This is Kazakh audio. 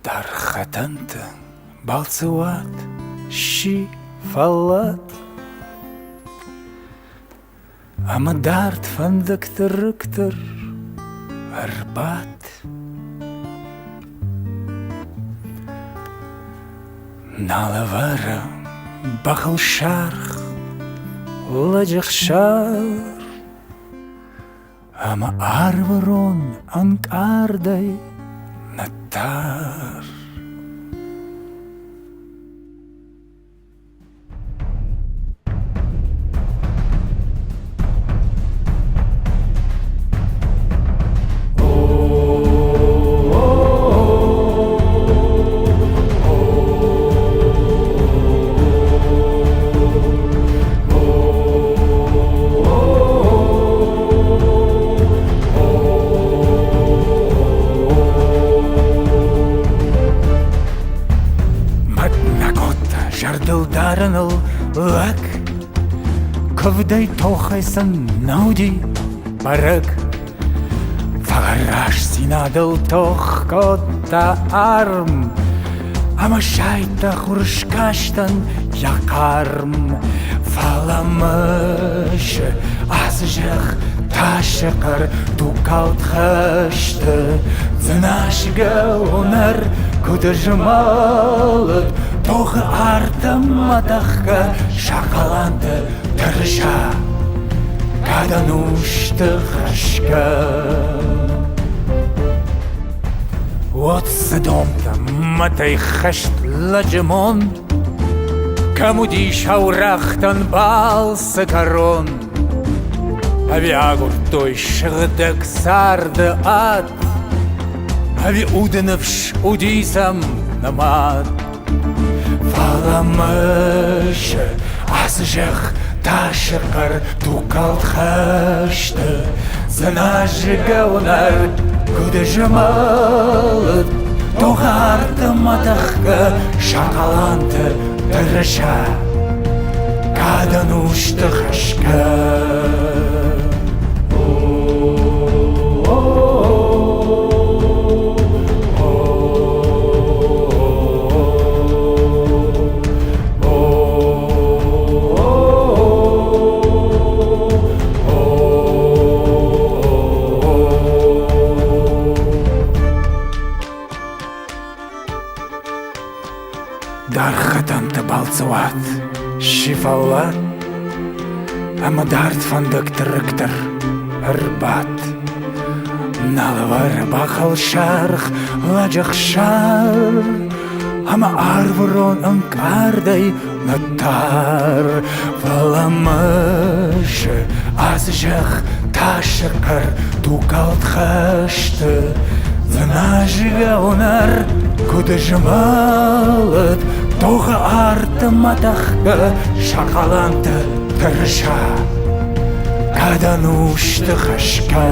Darxatantın balsuat şi fallat Ama dart fındıktır rıktır arbat Nalavara bakıl şarх Lacık şar Ama arvaron ankarday natar Жардылдарыныл лак Ковдай тохайсан науди барак Фагараш синадыл тох кота арм Ама шайта хуршкаштан якарм Фаламыш азжах ташықыр тукалт хашты Зынашыға онар күдіжімалыт Тоғы артым атаққа шақаланды тұрыша Кадан ұшты қашқа Отсы домта матай қашт лажымон Камуди шаурақтан балсы корон Авиагур той шығдық сарды ат Ави удынывш удисам намат Фаламыш азжық ташықыр тукалт хашты Зынажыға онар күді жымалыт Тоғарды матаққа шақаланды тұрыша Кадан ұшты қашқа Darxatantı balsuat, şifallat Ama dart fındıktır rıktır arbat Nalıvar bakıl şarx, lacık şar Ama arvuron ankarday natar Valamış azjıq taşıqır tukalt xaştı Zınajıға onar күдіжімалыт Тоғы арты матаққа шақаланды тұрыша Кадан ұшты қашқа